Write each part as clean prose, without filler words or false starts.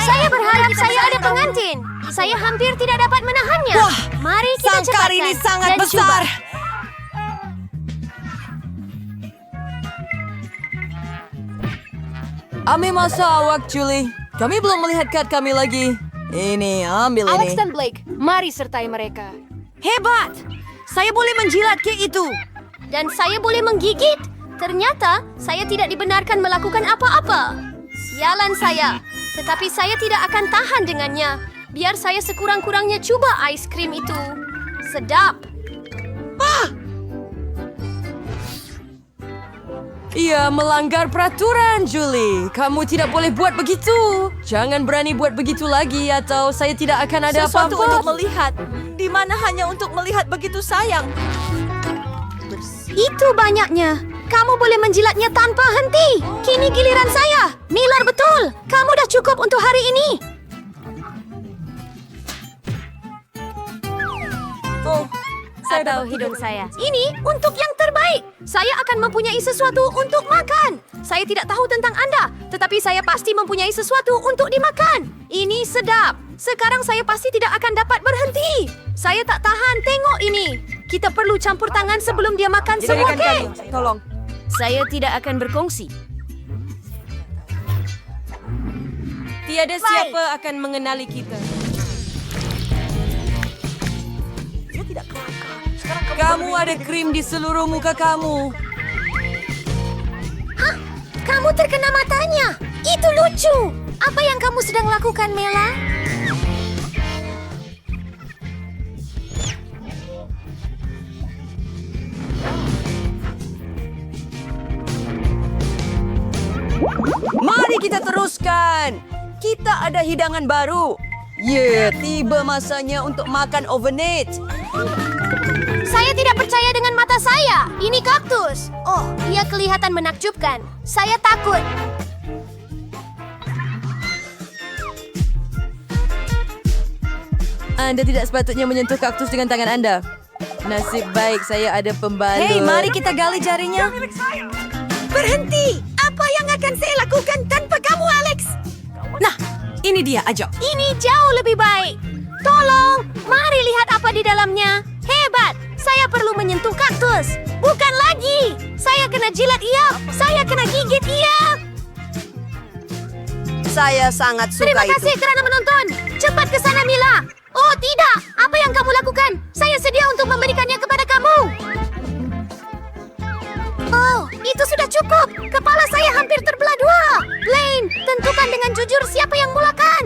Saya berharap saya ada pengantin. Saya hampir tidak dapat menahannya. Wah, mari kita sangkar cepatkan ini sangat dan besar. coba. Ambil masa awak, Julie. Kami belum melihat kad kami lagi. Ini, ambil Alex ini. dan Blake, mari sertai mereka. Hebat! Saya boleh menjilat kek itu. Dan saya boleh menggigit. Ternyata saya tidak dibenarkan melakukan apa-apa. Sialan saya. Tetapi saya tidak akan tahan dengannya. Biar saya sekurang-kurangnya coba ais krim itu. Sedap. Ia melanggar peraturan, Julie. Kamu tidak boleh buat begitu. Jangan berani buat begitu lagi atau saya tidak akan ada Sesuatu apa-apa. untuk melihat, di mana hanya untuk melihat begitu sayang. Itu banyaknya. Kamu boleh menjilatnya tanpa henti. Kini giliran saya. Miller, betul. Kamu dah cukup untuk hari ini. Oh, Atau hidung saya. Ini untuk yang terbaik. Saya akan mempunyai sesuatu untuk makan. Saya tidak tahu tentang Anda, tetapi saya pasti mempunyai sesuatu untuk dimakan. Ini sedap. Sekarang saya pasti tidak akan dapat berhenti. Saya tak tahan tengok ini. Kita perlu campur tangan sebelum dia makan semua Jadikan kek. kami. Tolong. Saya tidak akan berkongsi. Tiada siapa akan mengenali kita. Kamu ada krim di seluruh muka kamu. Hah? Kamu terkena matanya. Itu lucu. Apa yang kamu sedang lakukan, Mela? Mari kita teruskan. Kita ada hidangan baru. Tiba masanya untuk makan overnight. Saya tidak percaya dengan mata saya. Ini kaktus. Oh, ia kelihatan menakjubkan. Saya takut. Anda tidak sepatutnya menyentuh kaktus dengan tangan Anda. Nasib baik saya ada pembalut. Hei, mari kita gali jarinya. Berhenti! Apa yang akan saya lakukan tanpa kamu, Alex? Nah, ini dia, ajak. Ini jauh lebih baik. Tolong, mari lihat apa di dalamnya. Hebat! Saya perlu menyentuh kaktus. Bukan lagi. Saya kena jilat ia. Saya kena gigit ia. Saya sangat suka Terima itu. kasih kerana menonton. Cepat ke sana, Mila. Oh, tidak. Apa yang kamu lakukan? Saya sedia untuk memberikannya kepada kamu. Oh, itu sudah cukup. Kepala saya hampir terbelah dua. Blaine, tentukan dengan jujur siapa yang mulakan.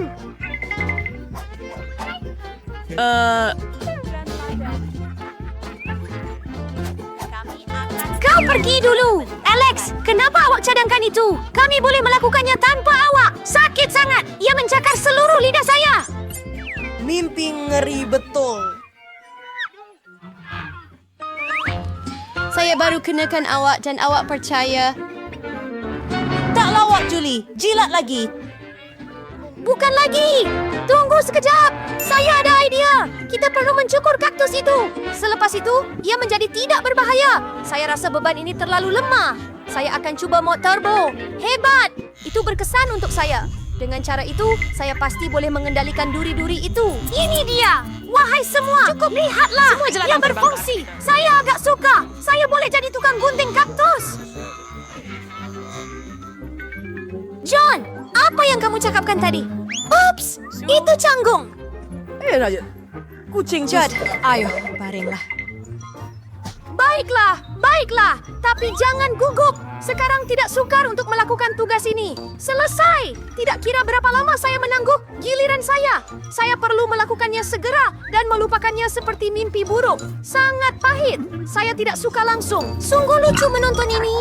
Kau pergi dulu. Alex, kenapa awak cadangkan itu? Kami boleh melakukannya tanpa awak. Sakit sangat. Ia mencakar seluruh lidah saya. Mimpi ngeri betul. Saya baru kenakan awak dan awak percaya. Tak lawak, Julie. Jilat lagi. Bukan lagi. Tunggu sekejap. Saya ada idea. Kita perlu mencukur kaktus itu. Selepas itu, ia menjadi tidak berbahaya. Saya rasa beban ini terlalu lemah. Saya akan cuba mod turbo. Hebat. Itu berkesan untuk saya. Dengan cara itu, saya pasti boleh mengendalikan duri-duri itu. Ini dia. Wahai semua, cukup lihatlah. Semua ia berfungsi. Saya agak suka. Saya boleh jadi tukang gunting kaktus. John, apa yang kamu cakapkan tadi? Ups, itu canggung. Kucing Chad. Ayo, baringlah. Baiklah, baiklah. Tapi jangan gugup. Sekarang tidak sukar untuk melakukan tugas ini. Selesai. Tidak kira berapa lama saya menangguh, giliran saya. Saya perlu melakukannya segera dan melupakannya seperti mimpi buruk. Sangat pahit. Saya tidak suka langsung. Sungguh lucu menonton ini.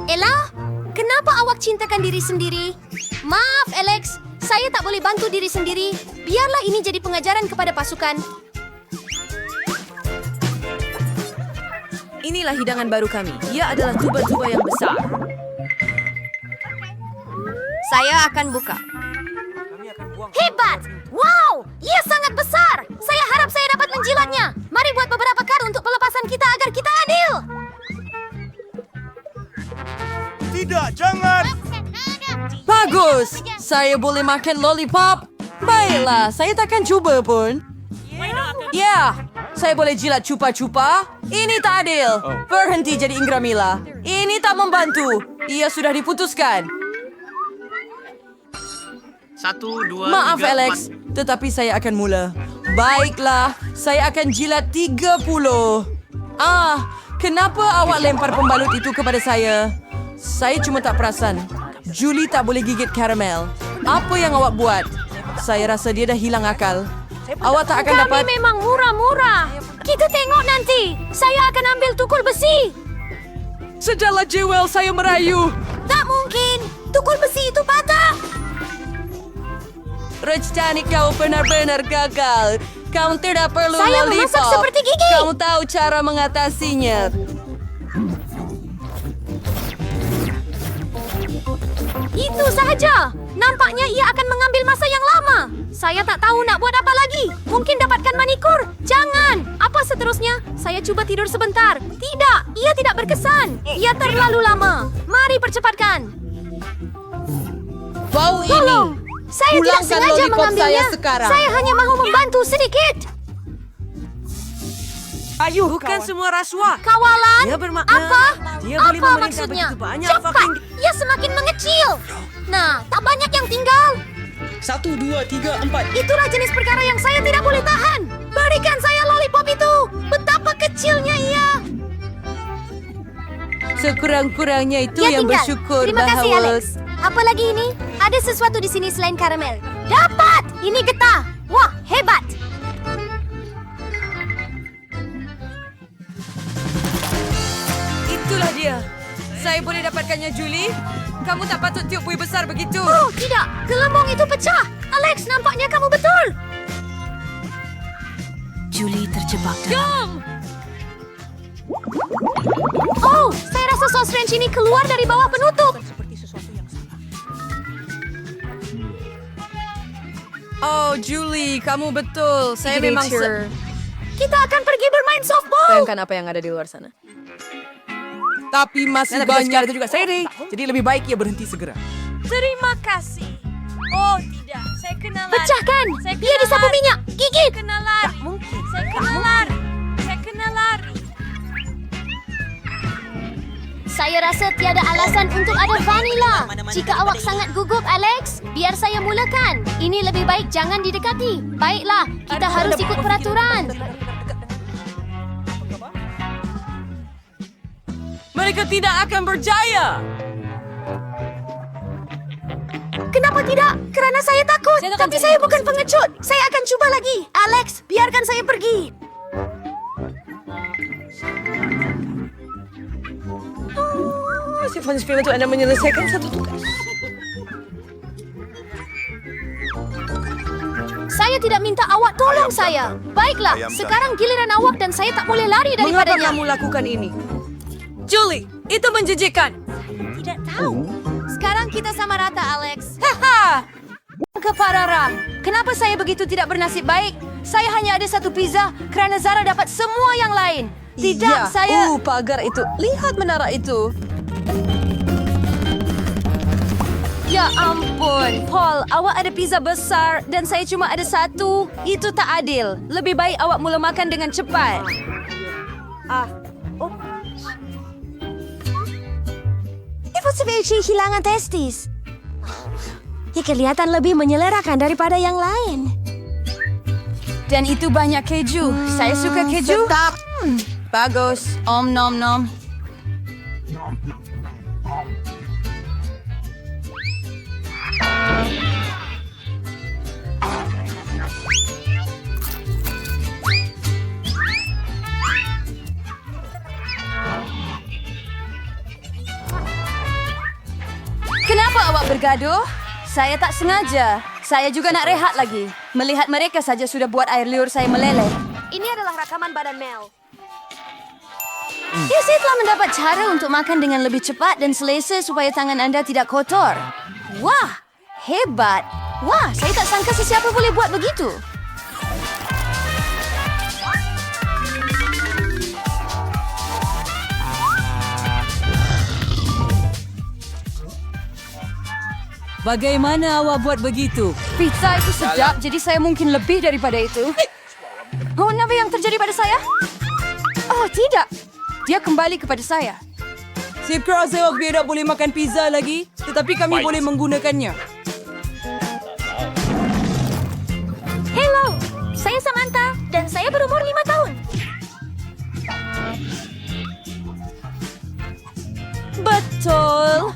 Ella, kenapa awak cintakan diri sendiri? Maaf, Alex. Saya tak boleh bantu diri sendiri. Biarlah ini jadi pengajaran kepada pasukan. Inilah hidangan baru kami. Ia adalah tuba-tuba yang besar. Saya akan buka. Hebat! Wow! Ia sangat besar! Saya harap saya dapat menjilatnya. Mari buat beberapa kar untuk pelepasan kita agar kita adil. Tidak, jangan! Bagus! Saya boleh makan lollipop? Baiklah, saya takkan cuba pun. Ya, saya boleh jilat cupa-cupa? Ini tak adil. Berhenti jadi Ingramila. Ini tak membantu. Ia sudah diputuskan. 1, 2, Maaf 3, Alex, tetapi saya akan mula. Baiklah, saya akan jilat 30. Kenapa awak lempar pembalut itu kepada saya? Saya cuma tak perasan. Julie tak boleh gigit karamel. Apa yang awak buat? Saya rasa dia dah hilang akal. Awak tak akan dapat... Kami memang murah-murah. Kita tengok nanti. Saya akan ambil tukul besi. Sejala Jewel, saya merayu. Tak mungkin. Tukul besi itu patah. Rencana kau benar-benar gagal. Kau tidak perlu Saya lollipop. memasak seperti gigi. Kamu tahu cara mengatasinya. Itu sahaja. Nampaknya ia akan mengambil masa yang lama. Saya tak tahu nak buat apa lagi. Mungkin dapatkan manikur. Jangan. Apa seterusnya? Saya cuba tidur sebentar. Tidak. Ia tidak berkesan. Ia terlalu lama. Mari percepatkan. Bau ini. Tolong. Saya tidak Pulangkan sengaja lollipop mengambilnya. saya sekarang. Saya hanya mahu membantu sedikit. Bukan semua rasuah. Kawalan? Dia bermakna Apa? dia boleh Apa memerintah maksudnya? begitu banyak Cepat. fucking- Ia semakin mengecil. Nah, tak banyak yang tinggal. 1, 2, 3, 4. Itulah jenis perkara yang saya tidak boleh tahan. Berikan saya lollipop itu. Betapa kecilnya ia. Sekurang-kurangnya itu Ia yang tinggal. bersyukur Terima kasih, bahawa... Alex. Apa lagi ini? Ada sesuatu di sini selain karamel. Dapat! Ini getah. Wah, hebat. Itulah dia. Saya boleh dapatkannya, Julie? Kamu tak patut tiup buih besar begitu. Oh, tidak. Gelembung itu pecah. Alex, nampaknya kamu betul. Julie terjebak dalam... Jom! Oh, saya rasa sos ranch ini keluar dari bawah penutup. Oh, Julie, kamu betul. Saya memang... Kita akan pergi bermain softball. Bayangkan apa yang ada di luar sana. Tapi masih banyak. itu juga saya deh. Jadi lebih baik ia berhenti segera. Terima kasih. Oh tidak, saya kena lari. Pecahkan. Saya Dia kena disapu lari. minyak. Gigit. Saya kena lari. Saya kena lari. Saya kena lari. Saya rasa tiada alasan untuk ada vanila. Jika awak sangat gugup, Alex, biar saya mulakan. Ini lebih baik jangan didekati. Baiklah, kita harus ikut peraturan. Mereka tidak akan berjaya. Kenapa tidak? Kerana saya takut. Tapi saya bukan pengecut. Saya akan cuba lagi. Alex, biarkan saya pergi. Si Fons film itu Anda menyelesaikan satu tugas. Saya tidak minta awak tolong saya. Baiklah, sekarang giliran awak dan saya tak boleh lari Mengapa daripadanya. kamu lakukan ini? Julie, itu menjijikan. Tidak tahu. Sekarang kita sama rata, Alex. Haha! Keparara, kenapa saya begitu tidak bernasib baik? Saya hanya ada satu pizza kerana Zara dapat semua yang lain. Tidak, saya... pagar itu. Lihat menara itu. Ya ampun, Paul, awak ada pizza besar dan saya cuma ada satu. Itu tak adil. Lebih baik awak mula makan dengan cepat. Ibu seperti hilangan testis. Ya, kelihatan lebih menyelerakan daripada yang lain. Dan itu banyak keju. Saya suka keju. Tetap. Bagus. Om nom nom. Kenapa awak bergaduh? Saya tak sengaja. Saya juga nak rehat lagi. Melihat mereka saja sudah buat air liur saya meleleh. Ini adalah rakaman badan Mel. Ya, saya telah mendapat cara untuk makan dengan lebih cepat dan selesa supaya tangan anda tidak kotor. Wah, hebat. Wah, saya tak sangka sesiapa boleh buat begitu. Bagaimana awak buat begitu? Pizza itu sedap, jadi saya mungkin lebih daripada itu. Oh, apa yang terjadi pada saya? Oh, tidak. Dia kembali kepada saya. Saya rasa awak tidak boleh makan pizza lagi, tetapi kami boleh menggunakannya. Hello, saya Samantha dan saya berumur 5 tahun. Betul.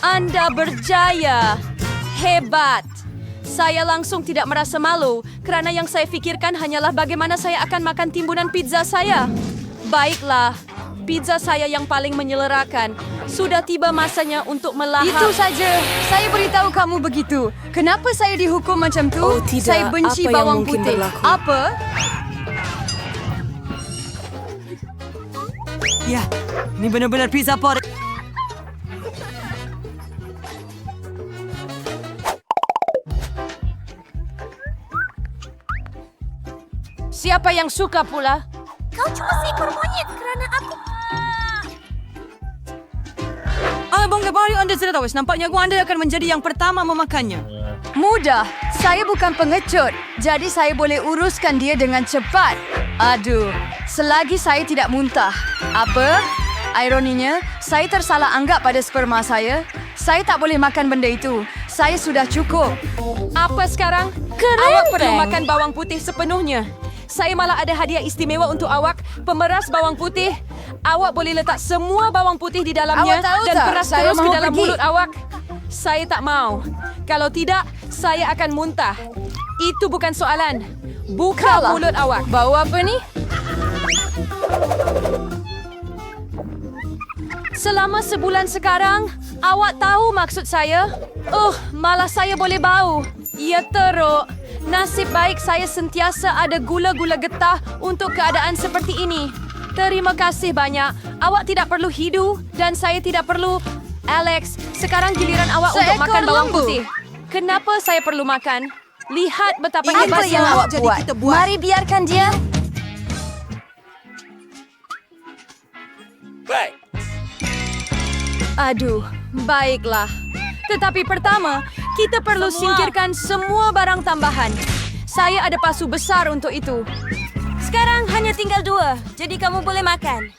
Anda berjaya. Hebat. Saya langsung tidak merasa malu kerana yang saya fikirkan hanyalah bagaimana saya akan makan timbunan pizza saya. Baiklah, pizza saya yang paling menyelerakan. Sudah tiba masanya untuk melahap. Itu saja. Saya beritahu kamu begitu. Kenapa saya dihukum macam tu? Oh, tidak. Saya benci Apa yang bawang mungkin putih. berlaku? Apa? Ya, ini benar-benar pizza pot. Siapa yang suka pula? Kau cuma seekor monyet kerana aku... Abang Gabario, Anda sudah tahu. Nampaknya Anda akan menjadi yang pertama memakannya. Mudah. Saya bukan pengecut. Jadi saya boleh uruskan dia dengan cepat. Aduh, selagi saya tidak muntah. Apa? Ironinya, saya tersalah anggap pada sperma saya. Saya tak boleh makan benda itu. Saya sudah cukup. Apa sekarang? Awak perlu makan bawang putih sepenuhnya. Saya malah ada hadiah istimewa untuk awak, pemeras bawang putih. Awak boleh letak semua bawang putih di dalamnya Awak tahu dan tak, peras saya terus ke mahu dalam pergi. mulut awak. Saya tak mau. Kalau tidak, saya akan muntah. Itu bukan soalan. Buka Kalah. mulut awak. Bau apa ni? Selama sebulan sekarang, awak tahu maksud saya? Malah saya boleh bau. Ya teruk. Nasib baik saya sentiasa ada gula-gula getah untuk keadaan seperti ini. Terima kasih banyak. Awak tidak perlu hidu dan saya tidak perlu... Alex, sekarang giliran awak untuk Seekor makan bawang lembu. putih. Kenapa saya perlu makan? Lihat betapa Apa hebatnya yang awak jadi buat? kita buat. Mari biarkan dia. Aduh, baiklah. Tetapi pertama, kita perlu singkirkan semua barang tambahan. Saya ada pasu besar untuk itu. Sekarang hanya tinggal 2, jadi kamu boleh makan.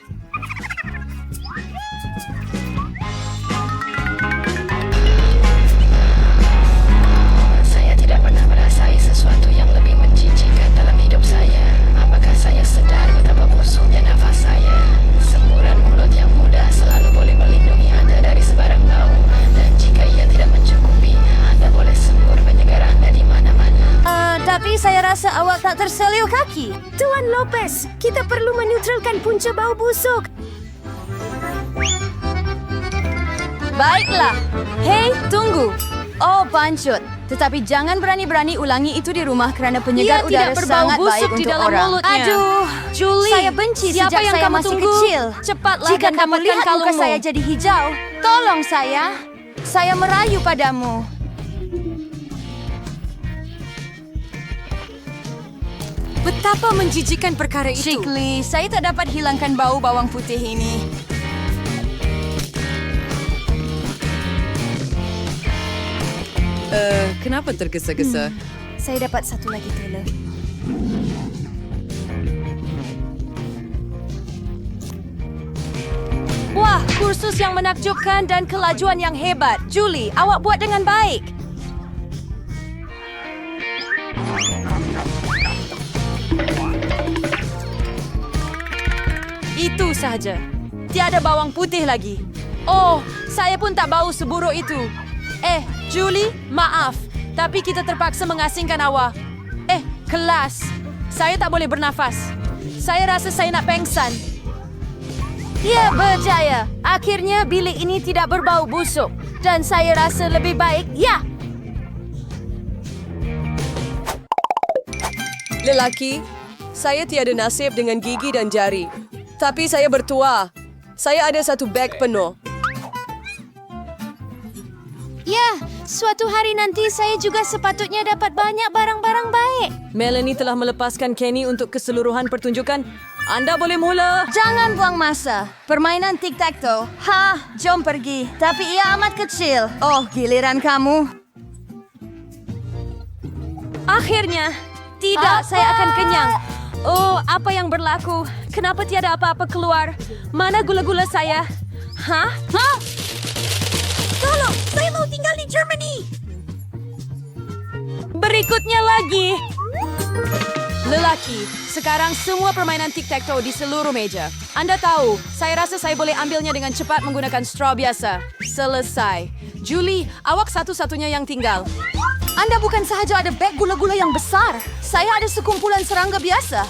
Saya tidak pernah merasai sesuatu yang lebih menjijikan dalam hidup saya. Apakah saya sedar betapa busuknya nafas saya? Semburan mulut yang mudah selalu boleh melindungi Anda dari sebarang bau. Dan jika ia tidak mencukupi, Anda boleh sembur penyegar Anda di mana-mana. Tapi saya rasa awak tak terselio kaki. Tuan Lopez, kita perlu menetralkan punca bau busuk. Baiklah. Hei, tunggu. Oh, pancut. Tetapi jangan berani-berani ulangi itu di rumah kerana penyegar Ia udara tidak berbau sangat busuk baik di untuk dalam orang. mulutnya. Aduh, Julie, saya benci siapa sejak yang saya kamu masih tunggu? kecil. Cepatlah Jika dan kamu dapatkan lihat muka kalungmu. saya jadi hijau, tolong saya. Saya merayu padamu. Betapa menjijikan perkara itu. Chickly, saya tak dapat hilangkan bau bawang putih ini. Kenapa tergesa-gesa? Saya dapat satu lagi, Taylor. Wah, kursus yang menakjubkan dan kelajuan yang hebat. Julie, awak buat dengan baik. Itu sahaja. Tiada bawang putih lagi. Oh, saya pun tak bau seburuk itu. Julie, maaf. Tapi kita terpaksa mengasingkan awak. Kelas. Saya tak boleh bernafas. Saya rasa saya nak pengsan. Ya, berjaya. Akhirnya bilik ini tidak berbau busuk. Dan saya rasa lebih baik, ya. Lelaki, saya tiada nasib dengan gigi dan jari. Tapi saya bertuah. Saya ada satu beg penuh. Ya, suatu hari nanti saya juga sepatutnya dapat banyak barang-barang baik. Melanie telah melepaskan Kenny untuk keseluruhan pertunjukan. Anda boleh mula. Jangan buang masa. Permainan tic-tac-toe. Jom pergi. Tapi ia amat kecil. Oh, giliran kamu. Akhirnya. Tidak, saya akan kenyang. Oh, apa yang berlaku? Kenapa tiada apa-apa keluar? Mana gula-gula saya? Hah? Tolong, saya mau tinggal di Germany. Berikutnya lagi. Lelaki, sekarang semua permainan tic-tac-toe di seluruh meja. Anda tahu, saya rasa saya boleh ambilnya dengan cepat menggunakan straw biasa. Selesai. Julie, awak satu-satunya yang tinggal. Anda bukan sahaja ada beg gula-gula yang besar. Saya ada sekumpulan serangga biasa.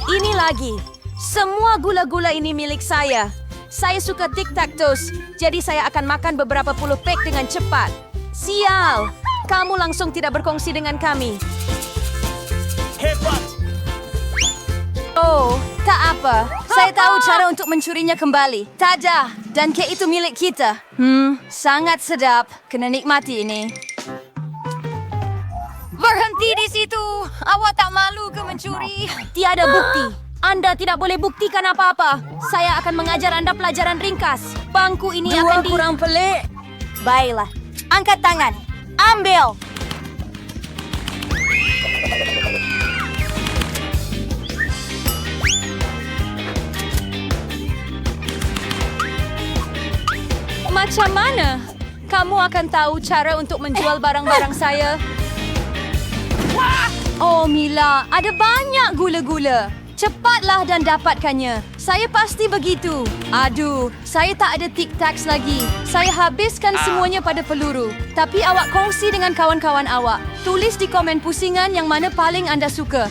Ini lagi. Semua gula-gula ini milik saya. Saya suka tic-tac-toes, jadi saya akan makan beberapa puluh pack dengan cepat. Sial, kamu langsung tidak berkongsi dengan kami. Hebat! Oh, tak apa. Saya tahu cara untuk mencurinya kembali. Tada, dan kek itu milik kita. Sangat sedap. Kena nikmati ini. Berhenti di situ. Awak tak malu ke mencuri? Tiada bukti. Anda tidak boleh buktikan apa-apa. Saya akan mengajar Anda pelajaran ringkas. Bangku ini akan kurang pelik. Baiklah. Angkat tangan. Ambil. Macam mana? Kamu akan tahu cara untuk menjual barang-barang saya? Oh, Mila, ada banyak gula-gula. Cepatlah dan dapatkannya. Saya pasti begitu. Aduh, saya tak ada tic-tacs lagi. Saya habiskan semuanya pada peluru. Tapi awak kongsi dengan kawan-kawan awak. Tulis di komen pusingan yang mana paling anda suka.